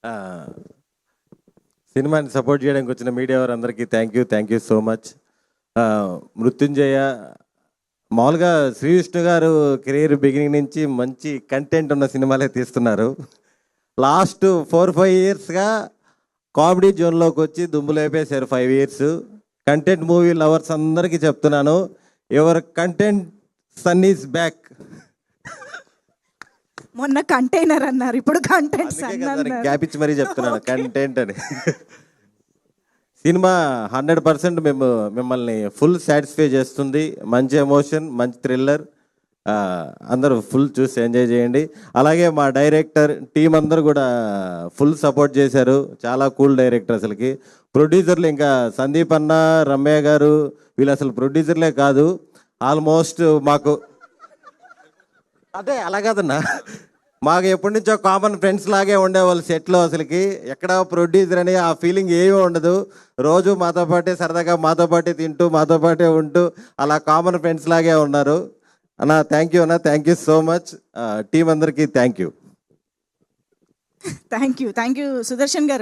ఆ, సినిమాని సపోర్ట్ చేయడానికి వచ్చిన మీడియా వారందరికీ థ్యాంక్ యూ సో మచ్. మృత్యుంజయ మామూలుగా శ్రీ విష్ణు గారు కెరీర్ బిగినింగ్ నుంచి మంచి కంటెంట్ ఉన్న సినిమాలే తీస్తున్నారు. లాస్ట్ 4-5 ఇయర్స్గా కామెడీ జోన్లోకి వచ్చి దుమ్ము లేపేశారు. 5 ఇయర్స్ కంటెంట్ మూవీ లవర్స్ అందరికీ చెప్తున్నాను, your content son is back. మొన్న కంటైనర్ అన్నారు, ఇప్పుడు కంటెంట్ గ్యాప్ ఇచ్చి మరీ చెప్తున్నాను కంటెంట్ అని. సినిమా 100% మిమ్మల్ని ఫుల్ సాటిస్ఫై చేస్తుంది. మంచి ఎమోషన్, మంచి థ్రిల్లర్, అందరూ ఫుల్ చూసి ఎంజాయ్ చేయండి. అలాగే మా డైరెక్టర్ టీం అందరూ కూడా ఫుల్ సపోర్ట్ చేశారు. చాలా కూల్ డైరెక్టర్. అసలుకి ప్రొడ్యూసర్లు ఇంకా సందీప్ అన్న, రమ్య గారు వీళ్ళు అసలు ప్రొడ్యూసర్లే కాదు. ఆల్మోస్ట్ మాకు అదే అలా కాదన్నా, మాకు ఎప్పటి నుంచో కామన్ ఫ్రెండ్స్ లాగే ఉండేవాళ్ళు సెట్లో. అసలుకి ఎక్కడ ప్రొడ్యూసర్ అని ఆ ఫీలింగ్ ఏమీ ఉండదు. రోజు మాతో పాటే సరదాగా మాతో పాటే తింటూ మాతో పాటే ఉంటూ అలా కామన్ ఫ్రెండ్స్ లాగే ఉన్నారు. అన్న థ్యాంక్ యూ, అన్న thank you so much. Team అందరికీ thank you. Thank you Sudarshan గారు.